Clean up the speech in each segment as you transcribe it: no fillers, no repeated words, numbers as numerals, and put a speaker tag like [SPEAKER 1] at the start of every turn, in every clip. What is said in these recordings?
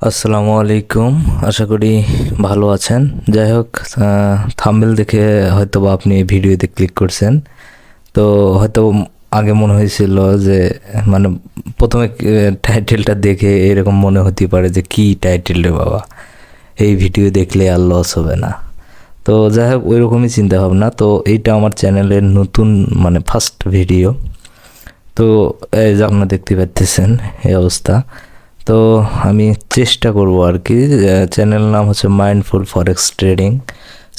[SPEAKER 1] আসসালামু আলাইকুম। আশা করি ভালো আছেন। যাই হোক, থাম্বনেল দেখে হয়তো বা আপনি ভিডিওতে ক্লিক করছেন। তো হয়তো আগে মনে হয়েছিল যে মানে প্রথমে টাইটেলটা দেখে এরকম মনে হতে পারে যে কি টাইটেল রে বাবা, এই ভিডিও দেখলে আর লস হবে না। তো যাই হোক, ওইরকমই চিন্তা ভাবনা। তো এইটা আমার চ্যানেলের নতুন মানে ফার্স্ট ভিডিও। তো এই যে আপনারা দেখতে পাচ্ছেন এই অবস্থা। তো আমি চেষ্টা করব আর কি। চ্যানেল নাম হচ্ছে mindful forex trading.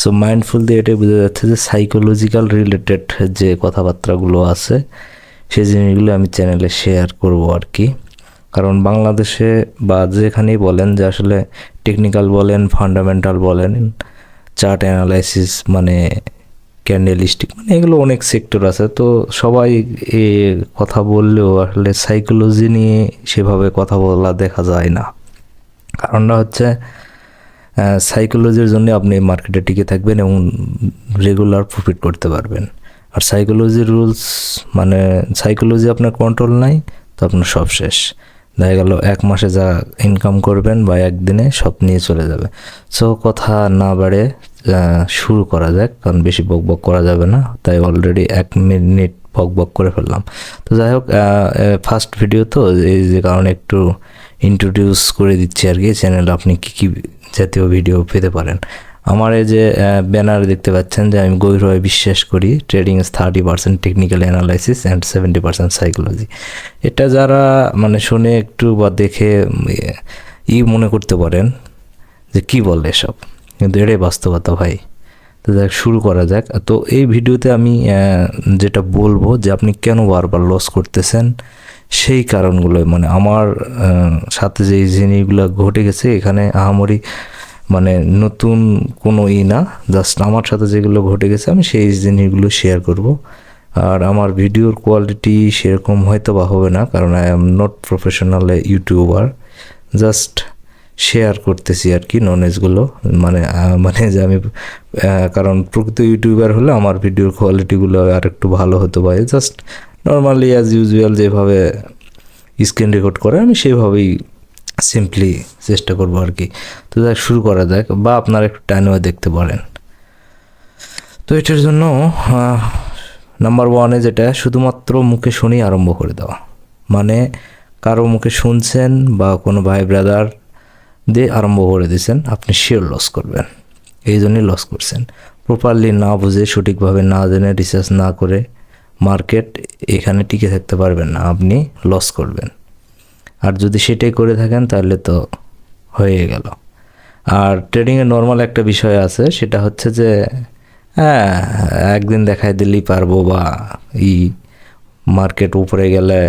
[SPEAKER 1] So mindful দিয়ে এটাই বোঝা যাচ্ছে যে সাইকোলজিক্যাল রিলেটেড যে কথাবার্তাগুলো আছে সেই জিনিসগুলো আমি চ্যানেলে শেয়ার করব আর কি। কারণ বাংলাদেশে বা যেখানেই বলেন যে আসলে টেকনিক্যাল বলেন, ফান্ডামেন্টাল বলেন, চার্ট অ্যানালাইসিস মানে ক্যান্ডেলিস্টিক মানে এগুলো অনেক সেক্টর আছে। তো সবাই এ কথা বললেও আসলে সাইকোলজি নিয়ে সেভাবে কথা বলা দেখা যায় না। কারণটা হচ্ছে সাইকোলজির জন্য আপনি মার্কেটে টিকে থাকবেন এবং রেগুলার প্রফিট করতে পারবেন। আর সাইকোলজির রুলস মানে সাইকোলজি আপনার কন্ট্রোল নাই, তো আপনার সব শেষ। দেখা গেল 1 মাসে যা ইনকাম করবেন বা একদিনে সব নিয়ে চলে যাবে। সো কথা না বাড়ে শুরু করা যাক, কারণ বেশি বকবক করা যাবে না। তাই অলরেডি 1 মিনিট বকবক করে ফেললাম। তো যাই হোক, ফার্স্ট ভিডিও তো এই যে কারণে একটু ইন্ট্রোডিউস করে দিচ্ছি আর কি চ্যানেল আপনি কী কী জাতীয় ভিডিও পেতে পারেন। আমার এই যে ব্যানার দেখতে পাচ্ছেন যে আমি গভীরভাবে বিশ্বাস করি trading is 30% technical analysis and 70% psychology. এটা যারা মানে শুনে একটু বা দেখে মনে করতে পারেন যে কি বলে এসব, কিন্তু এটাই বাস্তবতা ভাই। তো যাক, শুরু করা যাক। তো এই ভিডিওতে আমি যেটা বলবো যে আপনি কেন বারবার লস করতেছেন সেই কারণগুলো, মানে আমার সাথে যে জিনিসগুলো ঘটে গেছে এখানে আহামরি মানে নতুন কোনো না, জাস্ট আমার সাথে যেগুলো ঘটে গেছে আমি সেই জিনিসগুলো শেয়ার করব। আর আমার ভিডিওর কোয়ালিটি সেরকম হয়তো বা হবে না, কারণ I am not professional YouTuber. Just share করতেছি আর কি নলেজগুলো, মানে মানে যে আমি কারণ প্রকৃত ইউটিউবার হলে আমার ভিডিওর কোয়ালিটিগুলো আর একটু ভালো হতো পারে। জাস্ট নর্মালি অ্যাজ ইউজুয়াল যেভাবে স্ক্রিন রেকর্ড করে আমি সেইভাবেই সিম্পলি চেষ্টা করবো আর কি। তো যাক, শুরু করা যাক, বা আপনারা একটু টাইমও দেখতে পারেন। তো এটার জন্য নাম্বার ওয়ানে যেটা, শুধুমাত্র মুখে শুনেই আরম্ভ করে দেওয়া। মানে কারো মুখে শুনছেন বা কোনো ভাই ব্রাদার দিয়ে আরম্ভ করে দিয়েছেন, আপনি শিওর লস করবেন। এই জন্যই লস করছেন। প্রপারলি না বুঝে, সঠিকভাবে না জেনে, রিসার্চ না করে মার্কেট এখানে টিকে থাকতে পারবেন না, আপনি লস করবেন। আর যদি সেটাই করে থাকেন তাহলে তো হয়ে গেল। আর ট্রেডিংয়ে নর্মাল একটা বিষয় আছে, সেটা হচ্ছে যে হ্যাঁ, একদিন দেখাই দিলেই পারবো, বা মার্কেট উপরে গেলে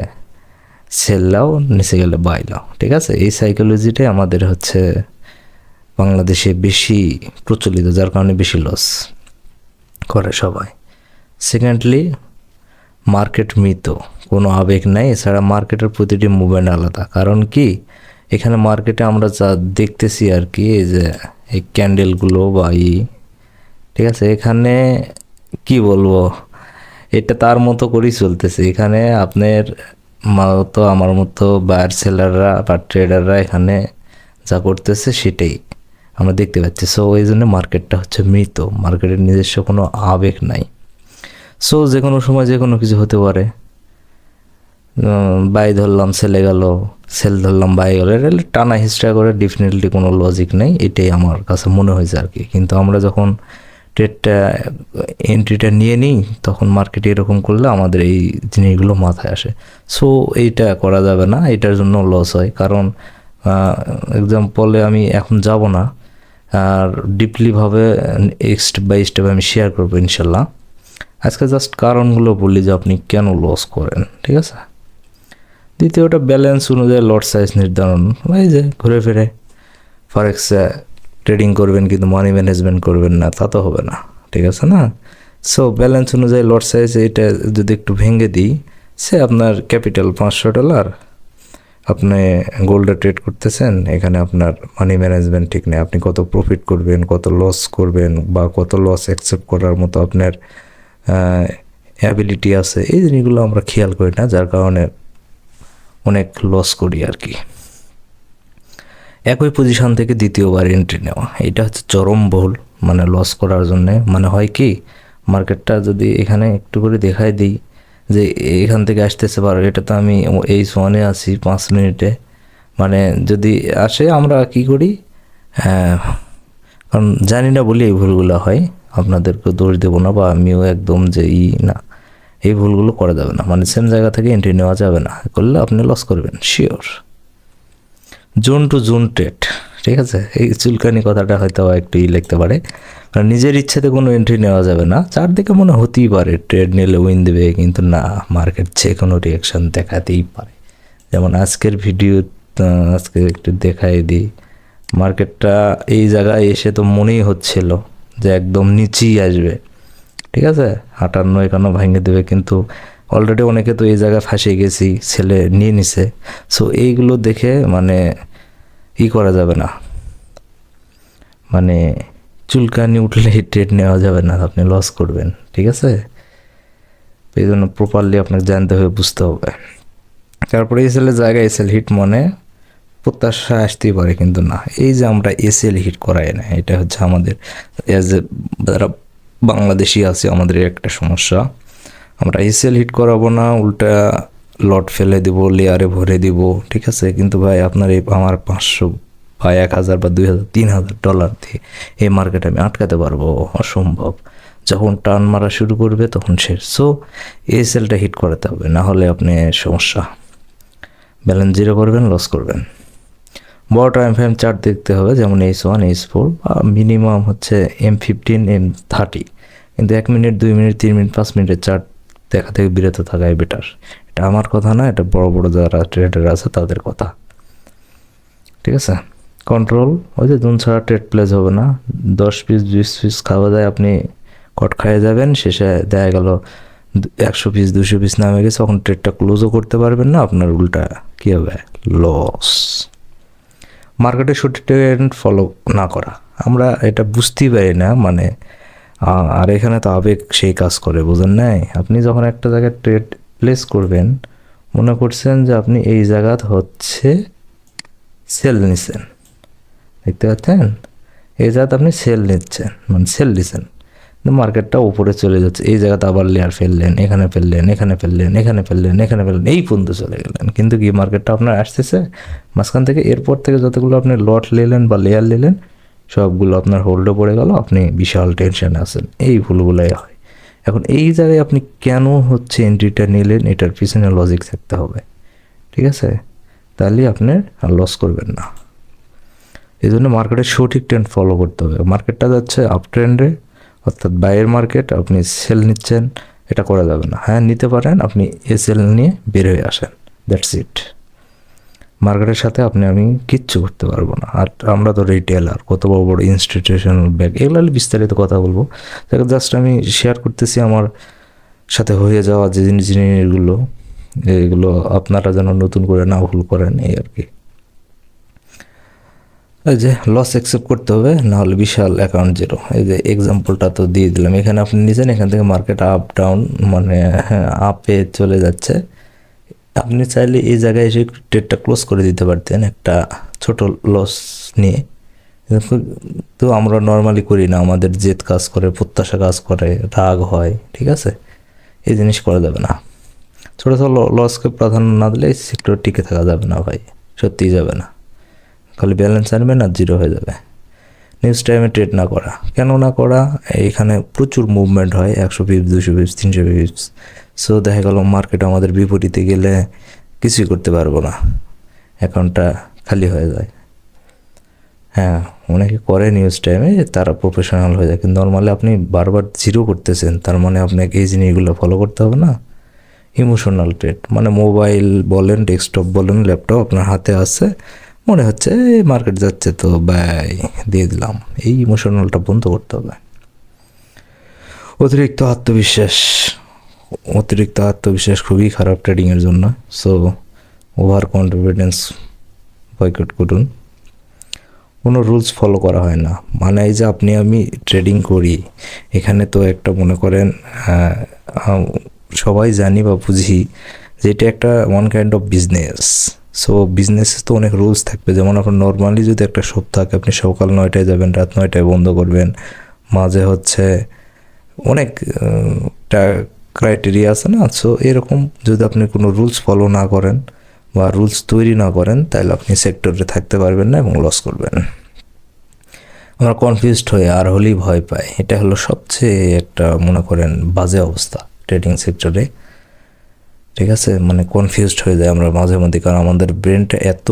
[SPEAKER 1] সেল লাও, নিচে গেলে বাই লাও। ঠিক আছে, এই সাইকোলজিটাই আমাদের হচ্ছে বাংলাদেশে বেশি প্রচলিত, যার কারণে বেশি লস করে সবাই। সেকেন্ডলি, মার্কেট মৃত, কোনো আবেগ নাই। এছাড়া মার্কেটের প্রতিটি মুভমেন্ট আলাদা। কারণ কি, এখানে মার্কেটে আমরা যা দেখতেছি আর কি, এই যে এই ক্যান্ডেলগুলো বা ঠিক আছে, এখানে কি বলবো, এটা তার মতো করেই চলতেছে। এখানে আপনার মতো আমার মতো বায়ার সেলাররা বা ট্রেডাররা এখানে যা করতেছে সেটাই আমরা দেখতে পাচ্ছি। সো এই জন্য মার্কেটটা হচ্ছে মৃত, মার্কেটের নিজস্ব কোনো আবেগ নাই। সো যে কোনো সময় যে কোনো কিছু হতে পারে। বাই ধরলাম সেলে গেল, সেল ধরলাম বাই গেল, এটা টানা হিস্ট্রা করে ডেফিনেটলি কোনো লজিক নেই, এটাই আমার কাছে মনে হয়েছে আর কি। কিন্তু আমরা যখন ট্রেডটা এন্ট্রিটা নিয়ে নিই তখন মার্কেটে এরকম করলে আমাদের এই জিনিসগুলো মাথায় আসে। সো এইটা করা যাবে না, এটার জন্য লস হয়। কারণ এক্সাম্পলে আমি এখন যাব না, আর ডিপলিভাবে স্টেপ বাই স্টেপ আমি শেয়ার করবো ইনশাল্লাহ। আজকে জাস্ট কারণগুলো বলি যে আপনি কেন লস করেন, ঠিক আছে। দ্বিতীয়টা, ব্যালেন্স অনুযায়ী লট সাইজ নির্ধারণ। এই যে ঘুরে ফিরে ফরেক্সে ট্রেডিং করবেন কিন্তু মানি ম্যানেজমেন্ট করবেন না, তা তো হবে না, ঠিক আছে না। সো ব্যালেন্স অনুযায়ী লট সাইজ, এটা যদি একটু ভেঙে দিই, সে আপনার ক্যাপিটাল $500, আপনি গোল্ডে ট্রেড করতেছেন, এখানে আপনার মানি ম্যানেজমেন্ট ঠিক নেই। আপনি কত প্রফিট করবেন, কত লস করবেন, বা কত লস অ্যাকসেপ্ট করার মতো আপনার অ্যাবিলিটি আছে, এই জিনিসগুলো আমরা খেয়াল করি না, যার কারণে অনেক লস করি আর কি। একই পজিশন থেকে দ্বিতীয়বার এন্ট্রি নেওয়া, এটা হচ্ছে চরম ভুল, মানে লস করার জন্যে। মানে হয় কি, মার্কেটটা যদি এখানে একটু করে দেখাই দিই যে এখান থেকে আসতেছে পারো, এটা তো আমি এই সোয়ানে আছি 5 মিনিটে, মানে যদি আসে আমরা কি করি, কারণ জানি না বলি এই ভুলগুলো হয়, আপনাদেরকে দোষ দেবো না বা আমিও একদম যে না, এই ভুলগুলো করা যাবে না, মানে সেম জায়গা থেকে এন্ট্রি নেওয়া যাবে না, করলে আপনি লস করবেন sure. Zone to zone trade, ঠিক আছে, এই চুলকানি কথাটা হয়তো একটু লিখতে পারে, কারণ নিজের ইচ্ছেতে কোনো এন্ট্রি নেওয়া যাবে না। চারদিকে মনে হতেই পারে ট্রেড নিলে উইন দেবে, কিন্তু না, মার্কেট যে কোনো রিয়াকশান দেখাতেই পারে। যেমন আজকের ভিডিও আজকে একটু দেখাই দিই, মার্কেটটা এই জায়গায় এসে তো মনেই হচ্ছিল যে একদম নিচেই আসবে, ঠিক আছে, 58-51 ভাঙে দেবে, কিন্তু অলরেডি অনেকে তো এই জায়গায় ফাঁসিয়ে গেছি, ছেলে নিয়ে নিছে। সো এইগুলো দেখে মানে করা যাবে না, মানে চুলকানি উঠলে ট্রেড নেওয়া যাবে না, আপনি লস করবেন, ঠিক আছে। এই জন্য প্রপারলি আপনাকে জানতে হবে, বুঝতে হবে। তারপরে এসএলের জায়গায় এসএল হিট মানে প্রত্যাশা আসতেই পারে, কিন্তু না, এই যে আমরা এসএল হিট করাই না, এটা হচ্ছে আমাদের এজ এ যারা বাংলাদেশি আছে আমাদের একটা সমস্যা। আমরা এসএল হিট করাবো না, উল্টা লট ফেলে দিব, লেয়ারে ভরে দিব, ঠিক আছে। কিন্তু ভাই আপনার এই আমার 500 বা 1000 বা 2000 3000 ডলার দিয়ে এই মার্কেটে আমি আটকাতে পারবো? অসম্ভব। যখন টার্ন মারা শুরু করবে তখন শেষ। সো এসএলটা হিট করাতে হবে, না হলে আপনি সমস্যা, ব্যালেন্স জিরো করবেন, লস করবেন। বড় টাইম ফ্রেম চার্ট দেখতে হবে, যেমন H1 H4 বা মিনিমাম হচ্ছে M15 M30, কিন্তু 1 মিনিট 2 মিনিট 3 মিনিট 5 মিনিটের চার্ট দেখা থেকে বিরত থাকাই বেটার। এটা আমার কথা না, এটা বড় বড় যারা ট্রেডার আছে তাদের কথা, ঠিক আছে। কন্ট্রোল, ওই যে জোন ছাড়া ট্রেড প্লেস হবে না, 10 পিস 20 পিস খাওয়া যায়, আপনি কট খাইয়ে যাবেন, শেষে দেখা গেল 100 পিস 200 পিস নামে গেছে, তখন ট্রেডটা ক্লোজও করতে পারবেন না, আপনার উল্টা কী হবে, লস। মার্কেটে সঠিক ট্রেন্ড ফলো না করা, আমরা এটা বুঝতেই পারি না, মানে আর এখানে তো আবেগ সেই কাজ করে, বোঝেন নাই। আপনি যখন একটা জায়গায় ট্রেড প্লেস করবেন, মনে করছেন যে আপনি এই জায়গাতে হচ্ছে সেল নিচ্ছেন, দেখতে পাচ্ছেন, এই জায়গাতে আপনি সেল নিচ্ছেন, মানে সেল নিচ্ছেন, কিন্তু মার্কেটটা উপরে চলে যাচ্ছে, এই জায়গাতে আবার লেয়ার ফেললেন, এখানে ফেললেন, এখানে ফেললেন, এখানে ফেললেন, এখানে ফেললেন, এই পর্যন্ত চলে গেলেন, কিন্তু কি মার্কেটটা আপনার আসতেছে মাঝখান থেকে, এরপর থেকে যতগুলো আপনি লট নিলেন বা লেয়ার নিলেন সবগুলো আপনার হোল্ডে পড়ে গেল, আপনি বিশাল টেনশনে আছেন। এই ভুলগুলাই হয়। এখন এই জায়গায় আপনি কেন হচ্ছে এন্ট্রিটা নিলেন, এটার পিছনে লজিক থাকতে হবে, ঠিক আছে, তাহলে আপনি আর লস করবেন না। এই জন্য মার্কেটের সঠিক ট্রেন্ড ফলো করতে হবে। মার্কেটটা যাচ্ছে আপ ট্রেন্ডে, অর্থাৎ বাইরের মার্কেট, আপনি সেল নিচ্ছেন, এটা করা যাবে না। হ্যাঁ নিতে পারেন, আপনি সেল নিয়ে বের হয়ে আসেন, দ্যাটস ইট। মার্কেটের সাথে আমি কিচ্ছু করতে পারবো না। আর আমরা তো রিটেলার, কত বড় বড় ইনস্টিটিউশনাল ব্যাংক, এগুলো বিস্তারিত কথা বলবো, জাস্ট আমি শেয়ার করতেছি আমার সাথে হয়ে যাওয়া যে জিনিসগুলো, এগুলো আপনারা যেন নতুন করে না ভুল করেন, এই আর কি। এই যে লস অ্যাকসেপ্ট করতে হবে, নাহলে বিশাল অ্যাকাউন্ট জিরো। এই যে এক্সাম্পলটা তো দিয়ে দিলাম, এখানে আপনি নিছেন, এখান থেকে মার্কেট আপ ডাউন, মানে আপে চলে যাচ্ছে, আপনি চাইলে এই জায়গায় এসে ট্রেডটা ক্লোজ করে দিতে পারতেন একটা ছোট লস নিয়ে, তো আমরা নর্মালি করি না, আমাদের জেদ কাজ করে, প্রত্যাশা কাজ করে, রাগ হয়, ঠিক আছে, এই জিনিস করা যাবে না। ছোটো ছোটো লসকে প্রাধান্য না দিলে সেক্টর টিকে থাকা যাবে না ভাই, সত্যিই যাবে না। খালি ব্যালেন্স আনবে না, জিরো হয়ে যাবে। নিউজ টাইমে ট্রেড না করা, কেন না করা, এইখানে প্রচুর মুভমেন্ট হয়, 100 পিপস 200 পিপস 300 পিপস। সো দেখা গেল মার্কেট আমাদের বিপরীতে গেলে কিছুই করতে পারবো না, অ্যাকাউন্টটা খালি হয়ে যায়। হ্যাঁ অনেকে করে নিউজ টাইমে, তারা প্রফেশনাল হয়ে যায়, কিন্তু নর্মালি আপনি বারবার জিরো করতেছেন, তার মানে আপনাকে এই জিনিসগুলো ফলো করতে হবে না। ইমোশনাল ট্রেড মানে মোবাইল বলেন, ডেস্কটপ বলেন, ল্যাপটপ আপনার হাতে আছে, মনে হচ্ছে মার্কেট যাচ্ছে তো বাই দিয়ে দিলাম, এই ইমোশনালটা বন্ধ করতে হবে। অতিরিক্ত আত্মবিশ্বাস খুবই খারাপ ট্রেডিংয়ের জন্য। সো ওভার কনফিডেন্স বয়কট করুন। কোনো রুলস ফলো করা হয় না, মানে এই যে আমি ট্রেডিং করি, এখানে তো একটা মনে করেন সবাই জানি বা বুঝি যে এটা একটা one kind of business, so বিজনেসে তো অনেক রুলস থাকবে, যেমন আপনার নর্মালি যদি একটা শপ থাকে, আপনি সকাল 9টায় যাবেন, রাত 9টায় বন্ধ করবেন, মাঝে হচ্ছে অনেক ক্রাইটেরিয়া আছে না। সো এরকম যদি আপনি কোনো রুলস ফলো না করেন বা রুলস তৈরি না করেন, তাহলে আপনি সেক্টরে থাকতে পারবেন না এবং লস করবেন। আমরা কনফিউজড হয়ে আর হলেই ভয় পাই, এটা হলো সবচেয়ে একটা মনে করেন বাজে অবস্থা ট্রেডিং সেক্টরে। ঠিক আছে, মানে কনফিউজড হয়ে যায় আমরা মাঝে মধ্যে, কারণ আমাদের ব্রেনটা এত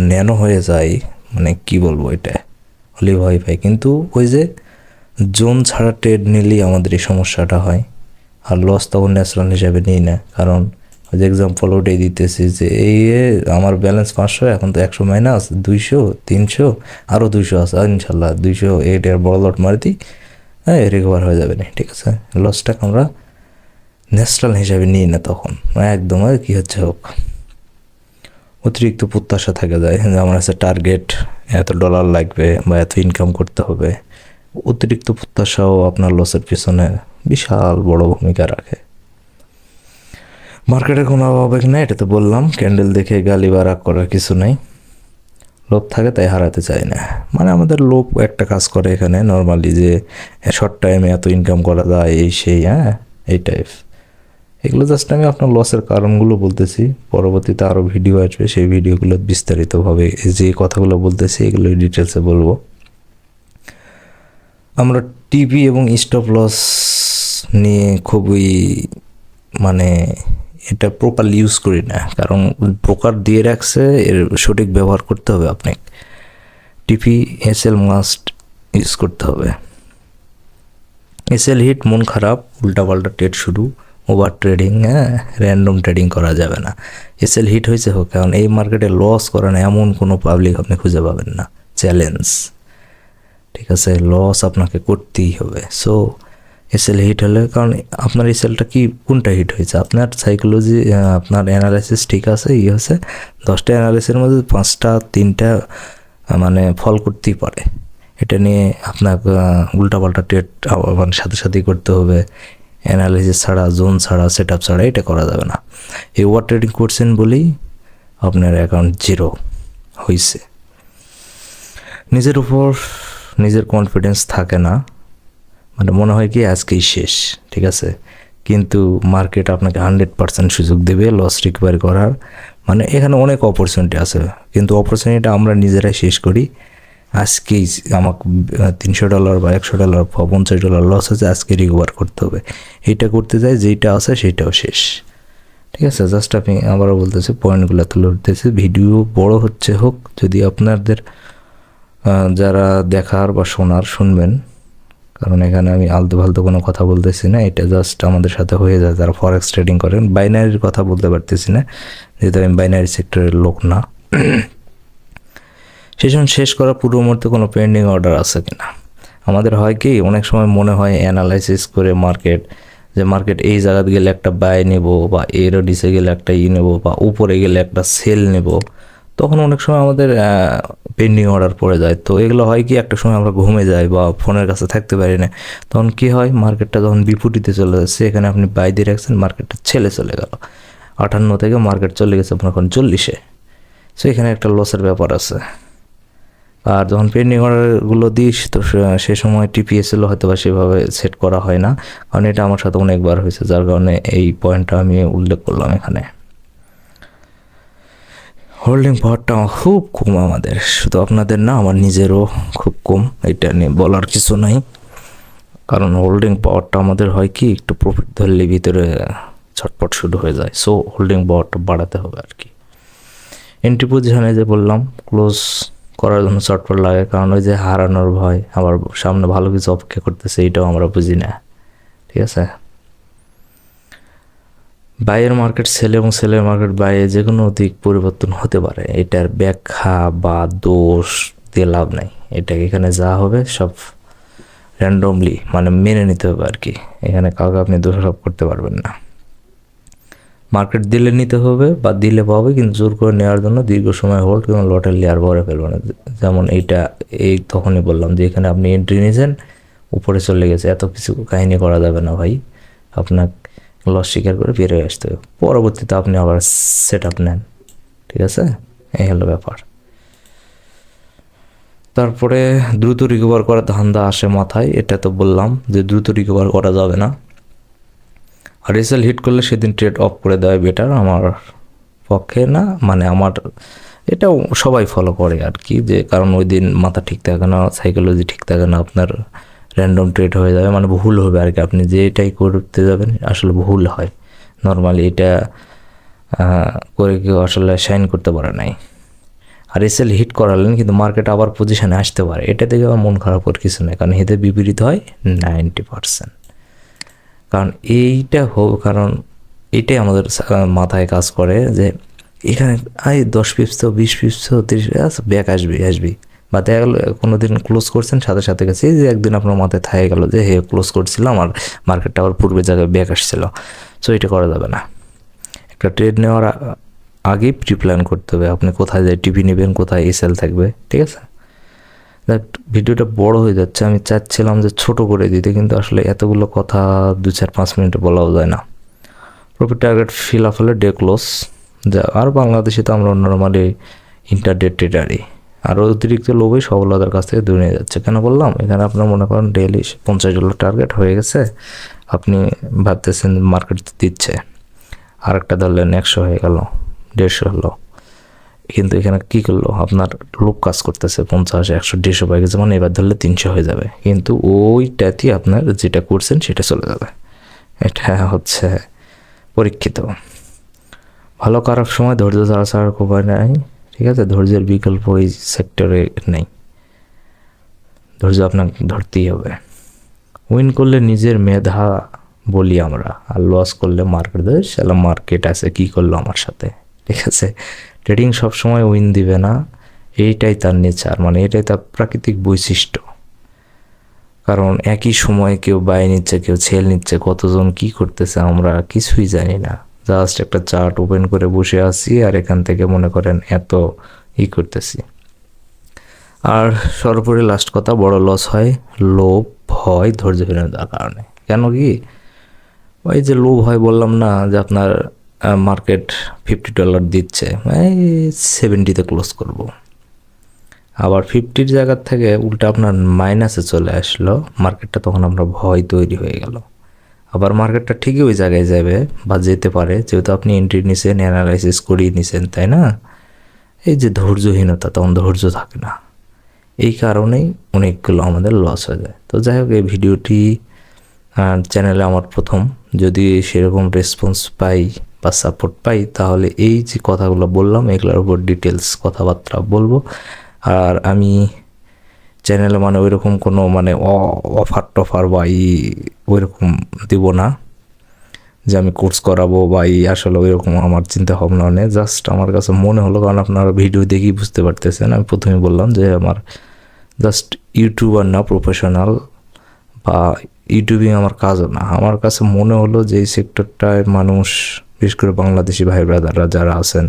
[SPEAKER 1] ন্যানো হয়ে যায়, মানে কি বলবো, এটা হলেই ভয় পাই। কিন্তু ওই যে জোন ছাড়া ট্রেড নিলেই আমাদের এই সমস্যাটা হয়, আর লস তখন ন্যাচারাল হিসাবে নিই না। কারণ ওই যে এক্সাম্পল ওটাই দিতেছি যে এই আমার ব্যালেন্স 500, এখন তো 100 মাইনাস 200 300 আরও 200 আছে, ইনশাল্লাহ 208 এর বড় লট মারি দিই, হ্যাঁ রিকভার হয়ে যাবে না। ঠিক আছে, লসটাকে আমরা ন্যাচারাল হিসাবে নিই না তখন, একদম কী হচ্ছে হোক। অতিরিক্ত প্রত্যাশা থাকে যায় যে আমার কাছে টার্গেট এত ডলার লাগবে বা এত ইনকাম করতে হবে। অতিরিক্ত প্রত্যাশাও আপনার লসের পিছনে বিশাল বড় ভূমিকা রাখে। মার্কেটের কোনো আবেগ নেই, এটা তো বললাম, ক্যান্ডেল দেখে গালি বা রাগ করার কিছু নেই। লোভ থাকে তাই হারাতে চাই না, মানে আমাদের লোভ একটা কাজ করে এখানে নর্মালি, যে শর্ট টাইমে এত ইনকাম করা যায় এই সেই, হ্যাঁ এই টাইপ। এগুলো জাস্ট আমি আপনার লসের কারণগুলো বলতেছি, পরবর্তীতে আরও ভিডিও আসবে, সেই ভিডিওগুলো বিস্তারিতভাবে যে কথাগুলো বলতেছি এগুলো ডিটেলসে বলবো। আমরা টিভি এবং স্টপ লস নিয়ে খুবই মানে এটা প্রপারলি ইউজ করি না, কারণ ব্রোকার দিয়ে রাখছে, এর সঠিক ব্যবহার করতে হবে। আপনি টিপি এসএল মাস্ট ইউজ করতে হবে। এসএল হিট মন খারাপ, উল্টাপাল্টা ট্রেড শুরু, ওভার ট্রেডিং, হ্যাঁ র্যান্ডম ট্রেডিং করা যাবে না। এসএল হিট হয়েছে হোক, কারণ এই মার্কেটে লস করেন এমন কোনো পাবলিক আপনি খুঁজে পাবেন না, চ্যালেঞ্জ। ঠিক আছে, লস আপনাকে করতেই হবে। সো এসএল হিট হলে, কারণ আপনার এসএলটা কি কোনটা হিট হয়েছে, আপনার সাইকোলজি, আপনার অ্যানালাইসিস ঠিক আছে, হচ্ছে 10টা অ্যানালাইসিসের মধ্যে 5টা 3টা মানে ফল করতেই পারে। এটা নিয়ে আপনার উল্টাপাল্টা ট্রেড মানে সাথে সাথেই করতে হবে, অ্যানালাইসিস ছাড়া, জোন ছাড়া, সেট আপ ছাড়া এটা করা যাবে না। এই ওভার ট্রেডিং করছেন বলেই আপনার অ্যাকাউন্ট জিরো হয়েছে। নিজের উপর নিজের কনফিডেন্স থাকে না, মানে মনে হয় কি আজকেই শেষ। ঠিক আছে, কিন্তু মার্কেট আপনাকে 100% সুযোগ দেবে লস রিকভারি করার। মানে এখানে অনেক অপরচুনিটি আছে, কিন্তু অপরচুনিটিটা আমরা নিজেরাই শেষ করি। আজকেই আমাকে $300 বা $100 বা $50 লস আছে, আজকে রিকভার করতে হবে। এইটা করতে যাই, যেইটা আছে সেইটাও শেষ। ঠিক আছে, জাস্ট আমি আবারও বলতেছি, পয়েন্টগুলো তুলে উঠতেছি। ভিডিও বড় হচ্ছে হোক, যদি আপনাদের যারা দেখার বা শোনার শুনবেন, কারণ এখানে আমি আলতু ফালতু কোনো কথা বলতেছি না, এটা জাস্ট আমাদের সাথে হয়ে যায় যারা ফরেক্স ট্রেডিং করেন। বাইনারির কথা বলতে পারতেছি না, যেহেতু আমি বাইনারি সেক্টরের লোক না। সেশন শেষ করার পূর্ব মুহূর্তে কোনো পেন্ডিং অর্ডার আছে কিনা। আমাদের হয় কি, অনেক সময় মনে হয় অ্যানালাইসিস করে মার্কেট, যে মার্কেট এই জায়গাতে গেলে একটা বাই নেব, বা এর নিচে গেলে একটা নেব, বা উপরে গেলে একটা সেল নেব, তখন অনেক সময় আমাদের পেন্ডিং অর্ডার পড়ে যায়। তো এগুলো হয় কি, একটা সময় আমরা ঘুমে যাই বা ফোনের কাছে থাকতে পারি না, তখন কি হয়, মার্কেটটা যখন বিপরীতে চলে যাচ্ছে, এখানে আপনি বাই দিয়ে রাখছেন, মার্কেটটা চলে গেল 58 থেকে, মার্কেট চলে গেছে আপনার এখন 40-এ। সো এখানে একটা লসের ব্যাপার আছে। আর যখন পেন্ডিং অর্ডারগুলো দিস, তো সে সময় টিপিএসএলও হয়তো বা সেভাবে সেট করা হয় না, কারণ এটা আমার সাথে অনেকবার হয়েছে, যার কারণে এই পয়েন্টটা আমি উল্লেখ করলাম এখানে। হোল্ডিং পাওয়ারটা খুব কম আমাদের, শুধু আপনাদের না, আমার নিজেরও খুব কম। এটা নিয়ে বলার কিছু নাই, কারণ হোল্ডিং পাওয়ারটা আমাদের হয় কি, একটু প্রফিট ধরলে ভিতরে ছটপট শুরু হয়ে যায়। সো হোল্ডিং পাওয়ারটা বাড়াতে হবে আর কি। এন্ট্রি পজিশনে যে বললাম, ক্লোজ করার জন্য ছটপট লাগে, কারণ ওই যে হারানোর ভয়, আবার সামনে ভালো কিছু অপেক্ষা করতেছে, এইটাও আমরা বুঝি না। ঠিক আছে, বাইয়ের মার্কেট সেল এবং সেলের মার্কেট বাইয়ে যে কোনো দিক পরিবর্তন হতে পারে, এটার ব্যাখ্যা বা দোষ দিয়ে লাভ নাই। এটা এখানে যা হবে সব র্যান্ডমলি মানে মেনে নিতে হবে আর কি। এখানে কাউকে আপনি দোষারোপ করতে পারবেন না। মার্কেট দিলে নিতে হবে বা দিলে পাবে, কিন্তু জোর করে নেওয়ার জন্য দীর্ঘ সময় হোল্ড এবং লটের লেয়ার ভরে ফেলবে না। যেমন এইটা তখনই বললাম যে এখানে আপনি এন্ট্রি নিয়েছেন, উপরে চলে গেছে, এত কিছু কাহিনী করা যাবে না ভাই। আপনার লস স্বীকার করে বেরিয়ে আসতে হবে, পরবর্তীতে আপনি আবার সেট আপ নেন। ঠিক আছে। এই হলো ব্যাপার। তারপরে দ্রুত রিকভার করার ধান্দা আসে মাথায়, এটা তো বললাম যে দ্রুত রিকভার করা যাবে না। আর এসএল হিট করলে সেদিন ট্রেড অফ করে দেওয়া বেটার আমার পক্ষে, না মানে আমার এটাও সবাই ফলো করে আর কি, যে কারণ ওই দিন মাথা ঠিক থাকে না, সাইকোলজি ঠিক থাকে না, আপনার র্যান্ডম ট্রেড হয়ে যাবে, মানে ভুল হবে আর কি, আপনি যেটাই করতে যাবেন আসলে ভুল হয়। নর্মালি এটা করে কেউ আসলে শাইন করতে পারে নাই। আর এসএল হিট করালেন কিন্তু মার্কেট আবার পজিশনে আসতে পারে, এটা থেকে আমার মন খারাপ করে কিছু নেই, কারণ এতে বিপরীত হয় 90%। কারণ কারণ এইটাই আমাদের মাথায় কাজ করে যে এখানে 10 পিপস তো 20 পিপস তো 30 ব্যাক আসবি বা দেখা গেলো কোনো দিন ক্লোজ করছেন সাথে সাথে গেছে, যে একদিন আপনার মাথায় থাকে গেলো যে ক্লোজ করছিলাম আর মার্কেটটা আবার পূর্বের জায়গায় ব্যাক আসছিল। সো এটা করা যাবে না। একটা ট্রেড নেওয়ার আগেই প্রি প্ল্যান করতে হবে, আপনি কোথায় যায় টিভি নেবেন, কোথায় এসএল থাকবে, ঠিক আছে। দেখ ভিডিওটা বড় হয়ে যাচ্ছে, আমি চাচ্ছিলাম যে ছোট করে দিতে, কিন্তু আসলে এতগুলো কথা 2-4-5 মিনিটে বলাও যায় না। প্রফিট টার্গেট ফিল আপ হলে ডে ক্লোজ যা, আর বাংলাদেশে তো আমরা নর্মালি ইন্টারডে ট্রেডারই, আর অতিরিক্ত লোভে সফলতার কাছ থেকে দূরে নিয়ে যাচ্ছে। কেন বললাম, এখানে আপনার মনে করেন ডেইলি $50 টার্গেট হয়ে গেছে, আপনি ভাবতেছেন মার্কেট দিচ্ছে, আরেকটা ধরলেন 100 হয়ে গেল, 150 হলো, কিন্তু এখানে কী করলো, আপনার লোক কাজ করতেছে 50, 100, 150 পাই গেছে, মানে এবার ধরলে 300 হয়ে যাবে, কিন্তু ওইটাতেই আপনার যেটা করছেন সেটা চলে যাবে। এটা হচ্ছে পরীক্ষিত। ভালো খারাপ সময় ধৈর্য ছাড়ার উপায় নাই, ঠিক আছে, ধৈর্যের বিকল্প এই সেক্টরে নেই, ধৈর্য আপনাকে ধরতেই হবে। উইন করলে নিজের মেধা বলি আমরা, আর লস করলে মার্কেট দেয়, শালা মার্কেট আছে কী করলো আমার সাথে, ঠিক আছে। ট্রেডিং সবসময় উইন দিবে না, এইটাই তার নেচার, মানে এটাই তার প্রাকৃতিক বৈশিষ্ট্য। কারণ একই সময়ে কেউ বাই নিচ্ছে, কেউ সেল নিচ্ছে, কতজন কি করতেছে আমরা কিছুই জানি না, জাস্ট একটা চার্ট ওপেন করে বসে আছি আর এখান থেকে মনে করেন এত করতেছি। আর সর্বোপরি লাস্ট কথা, বড় লস হয় লোভ, ভয়, ধৈর্যহীনতার কারণে। কেন কি, ওই যে লোভ হয় বললাম না, যে আপনার মার্কেট $50 দিচ্ছে, 70-তে ক্লোজ করব, আবার 50-র জায়গার থেকে উল্টা আপনার মাইনাসে চলে আসলো মার্কেটটা, তখন আমরা ভয় তৈরি হয়ে গেল। আবার মার্কেটটা ঠিকই ওই জায়গায় যাবে বা যেতে পারে, যেহেতু আপনি এন্ট্রি নিছেন, অ্যানালাইসিস করিয়ে নিছেন, তাই না। এই যে ধৈর্যহীনতা, তখন ধৈর্য থাকে না, এই কারণেই অনেকগুলো আমাদের লস হয়ে যায়। তো যাই হোক, এই ভিডিওটি চ্যানেলে আমার প্রথম, যদি সেরকম রেসপন্স পাই বা সাপোর্ট পাই, তাহলে এই যে কথাগুলো বললাম এগুলোর উপর ডিটেলস কথাবার্তা বলবো। আর আমি চ্যানেলে মানে ওইরকম কোনো মানে অফার টফার বা ওইরকম দিব না যে আমি কোর্স করাবো বা আসলে ওইরকম আমার চিন্তা ভাবনা নেই। জাস্ট আমার কাছে মনে হলো, কারণ আপনারা ভিডিও দেখেই বুঝতে পারতেছেন, আমি প্রথমে বললাম যে আমার জাস্ট ইউটিউবার না, প্রফেশনাল বা ইউটিউবিং আমার কাজও না। আমার কাছে মনে হলো যে এই সেক্টরটায় মানুষ, বিশেষ করে বাংলাদেশি ভাই ব্রাদাররা যারা আছেন,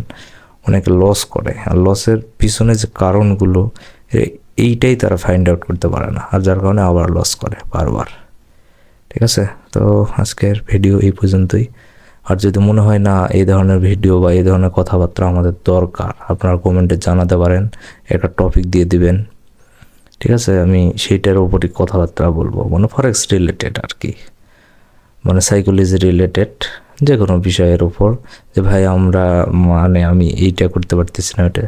[SPEAKER 1] অনেকে লস করে, আর লসের পিছনে যে কারণগুলো এইটাই তারা ফাইন্ড আউট করতে পারে না, আর যার কারণে আবার লস করে বারবার, ঠিক আছে। তো আজকের ভিডিও এই পর্যন্তই। আর যদি মনে হয় না এই ধরনের ভিডিও বা এই ধরনের কথাবার্তা আমাদের দরকার, আপনারা কমেন্টে জানাতে পারেন, একটা টপিক দিয়ে দিবেন, ঠিক আছে, আমি সেইটার উপরই কথাবার্তা বলবো, মানে ফরেক্স রিলেটেড আর কি, মানে সাইকোলজি রিলেটেড যে কোনো বিষয়ের উপর, যে ভাই আমরা মানে আমি এইটা করতে পারতেছি না, এটা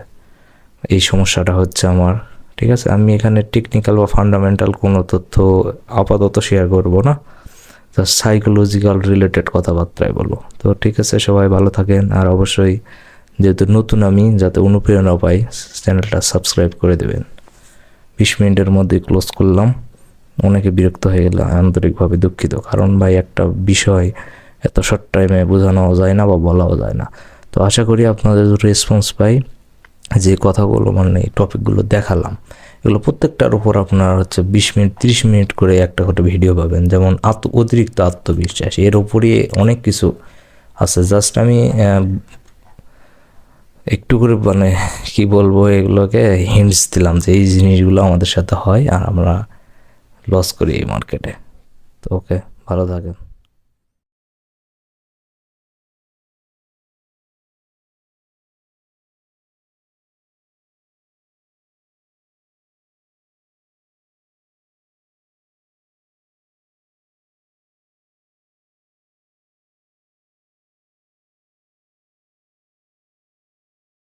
[SPEAKER 1] এই সমস্যাটা হচ্ছে আমার, ঠিক আছে। আমি এখানে টেকনিক্যাল বা ফান্ডামেন্টাল কোনো তথ্য আপাতত শেয়ার করব না, জাস্ট সাইকোলজিক্যাল রিলেটেড কথাবার্তাই বলবো। তো ঠিক আছে, সবাই ভালো থাকেন, আর অবশ্যই যেহেতু নতুন আমি, যাতে অনুপ্রেরণা পাই, চ্যানেলটা সাবস্ক্রাইব করে দেবেন। 20 মিনিটের মধ্যেই ক্লোজ করলাম, অনেকে বিরক্ত হয়ে গেল, আন্তরিকভাবে দুঃখিত, কারণ ভাই একটা বিষয় এত শর্ট টাইমে বোঝানোও যায় না বা বলাও যায় না। তো আশা করি আপনাদের রেসপন্স পাই, যে কথাগুলো মানে এই টপিকগুলো দেখালাম, এগুলো প্রত্যেকটার উপর আপনার হচ্ছে 20 মিনিট 30 মিনিট করে একটা করে ভিডিও পাবেন, যেমন অতিরিক্ত আত্মবিশ্বাস, এর উপরই অনেক কিছু আছে। জাস্ট আমি একটু করে মানে কি বলবো, এগুলোকে হিন্টস দিলাম যে এই জিনিসগুলো আমাদের সাথে হয় আর আমরা লস করি এই মার্কেটে। তো ওকে, ভালো থাকেন।